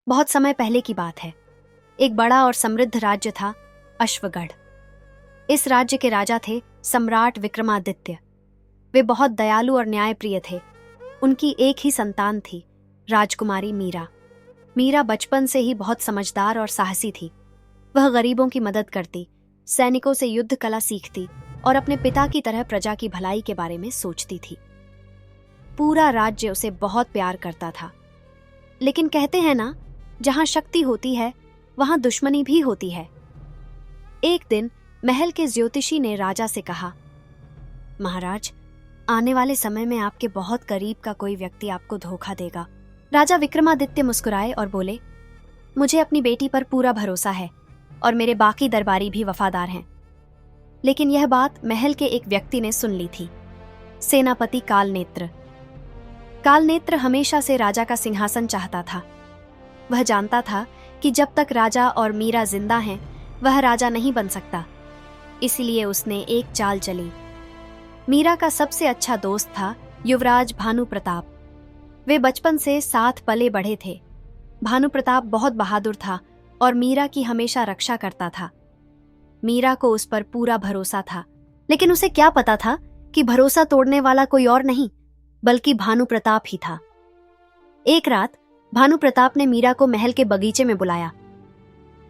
बहुत समय पहले की बात है। एक बड़ा और समृद्ध राज्य था, अश्वगढ़। इस राज्य के राजा थे सम्राट विक्रमादित्य। वे बहुत दयालु और न्यायप्रिय थे। उनकी एक ही संतान थी, राजकुमारी मीरा। मीरा बचपन से ही बहुत समझदार और साहसी थी। वह गरीबों की मदद करती, सैनिकों से युद्ध कला सीखती और अपने पिता की तरह प्रजा की भलाई के बारे में सोचती थी। पूरा राज्य उसे बहुत प्यार करता था। लेकिन कहते हैं ना, जहां शक्ति होती है वहां दुश्मनी भी होती है। एक दिन महल के ज्योतिषी ने राजा से कहा, महाराज, आने वाले समय में आपके बहुत करीब का कोई व्यक्ति आपको धोखा देगा। राजा विक्रमादित्य मुस्कुराए और बोले, मुझे अपनी बेटी पर पूरा भरोसा है और मेरे बाकी दरबारी भी वफादार हैं। लेकिन यह बात महल के एक व्यक्ति ने सुन ली थी, सेनापति कालनेत्र। कालनेत्र हमेशा से राजा का सिंहासन चाहता था। वह जानता था कि जब तक राजा और मीरा जिंदा हैं, वह राजा नहीं बन सकता। इसलिए उसने एक चाल चली। मीरा का सबसे अच्छा दोस्त था युवराज भानु प्रताप। वे बचपन से साथ पले बढ़े थे। भानु प्रताप बहुत बहादुर था और मीरा की हमेशा रक्षा करता था। मीरा को उस पर पूरा भरोसा था, लेकिन उसे क्या पता था कि भरोसा तोड़ने वाला कोई और नहीं बल्कि भानु प्रताप ही था। एक रात भानु प्रताप ने मीरा को महल के बगीचे में बुलाया।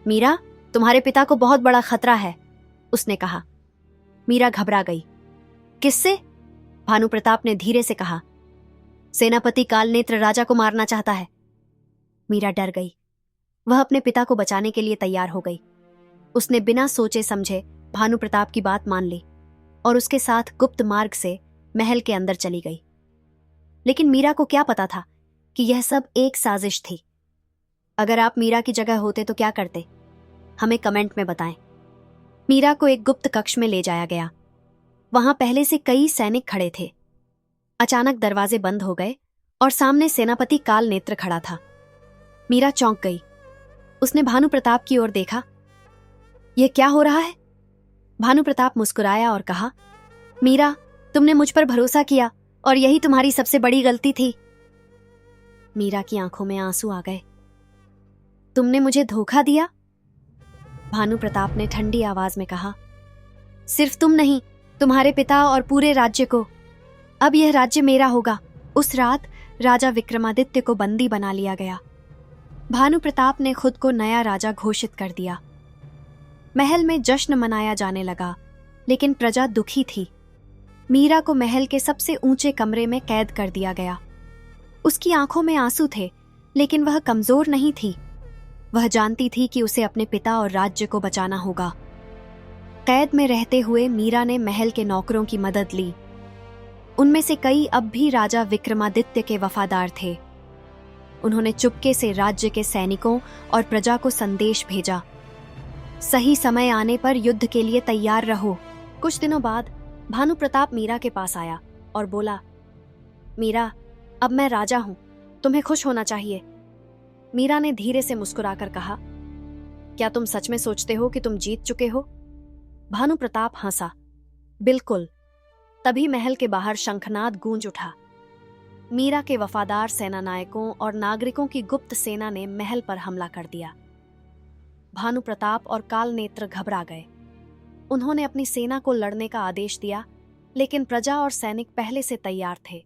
मीरा, तुम्हारे पिता को बहुत बड़ा खतरा है, उसने कहा। मीरा घबरा गई। किससे? भानु प्रताप ने धीरे से कहा। सेनापति कालनेत्र राजा को मारना चाहता है। मीरा डर गई। वह अपने पिता को बचाने के लिए तैयार हो गई। उसने बिना सोचे समझे भानु प्रताप की बात मान ली और उसके साथ गुप्त मार्ग से महल के अंदर चली गई। लेकिन मीरा को क्या पता था कि यह सब एक साजिश थी। अगर आप मीरा की जगह होते तो क्या करते? हमें कमेंट में बताएं। मीरा को एक गुप्त कक्ष में ले जाया गया। वहां पहले से कई सैनिक खड़े थे। अचानक दरवाजे बंद हो गए और सामने सेनापति कालनेत्र खड़ा था। मीरा चौंक गई। उसने भानु प्रताप की ओर देखा। यह क्या हो रहा है? भानु प्रताप मुस्कुराया और कहा, मीरा, तुमने मुझ पर भरोसा किया और यही तुम्हारी सबसे बड़ी गलती थी। मीरा की आंखों में आंसू आ गए। तुमने मुझे धोखा दिया? भानु प्रताप ने ठंडी आवाज में कहा। सिर्फ तुम नहीं, तुम्हारे पिता और पूरे राज्य को। अब यह राज्य मेरा होगा। उस रात राजा विक्रमादित्य को बंदी बना लिया गया। भानु प्रताप ने खुद को नया राजा घोषित कर दिया। महल में जश्न मनाया जाने लगा, लेकिन प्रजा दुखी थी। मीरा को महल के सबसे ऊंचे कमरे में कैद कर दिया गया। उसकी आंखों में आंसू थे, लेकिन वह कमजोर नहीं थी। वह जानती थी कि उसे अपने पिता और राज्य को बचाना होगा। कैद में रहते हुए मीरा ने महल के नौकरों की मदद ली। उनमें से कई अब भी राजा विक्रमादित्य के वफादार थे। उन्होंने चुपके से राज्य के सैनिकों और प्रजा को संदेश भेजा, सही समय आने पर युद्ध के लिए तैयार रहो। कुछ दिनों बाद भानु प्रताप मीरा के पास आया और बोला, मीरा, अब मैं राजा हूं, तुम्हें खुश होना चाहिए। मीरा ने धीरे से मुस्कुराकर कहा, क्या तुम सच में सोचते हो कि तुम जीत चुके हो? भानु प्रताप हंसा। बिल्कुल। तभी महल के बाहर शंखनाद गूंज उठा। मीरा के वफादार सेनानायकों और नागरिकों की गुप्त सेना ने महल पर हमला कर दिया। भानु प्रताप और कालनेत्र घबरा गए। उन्होंने अपनी सेना को लड़ने का आदेश दिया, लेकिन प्रजा और सैनिक पहले से तैयार थे।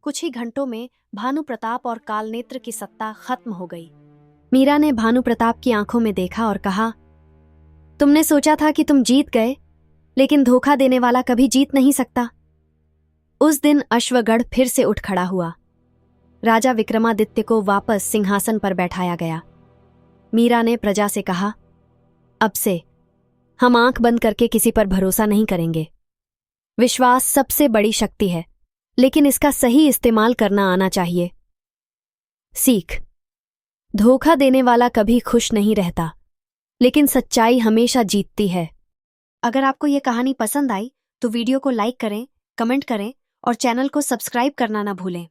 कुछ ही घंटों में भानु प्रताप और कालनेत्र की सत्ता खत्म हो गई। मीरा ने भानु प्रताप की आंखों में देखा और कहा, तुमने सोचा था कि तुम जीत गए, लेकिन धोखा देने वाला कभी जीत नहीं सकता। उस दिन अश्वगढ़ फिर से उठ खड़ा हुआ। राजा विक्रमादित्य को वापस सिंहासन पर बैठाया गया। मीरा ने प्रजा से कहा, अब से हम आंख बंद करके किसी पर भरोसा नहीं करेंगे। विश्वास सबसे बड़ी शक्ति है, लेकिन इसका सही इस्तेमाल करना आना चाहिए। सीख, धोखा देने वाला कभी खुश नहीं रहता, लेकिन सच्चाई हमेशा जीतती है। अगर आपको यह कहानी पसंद आई तो वीडियो को लाइक करें, कमेंट करें और चैनल को सब्सक्राइब करना ना भूलें।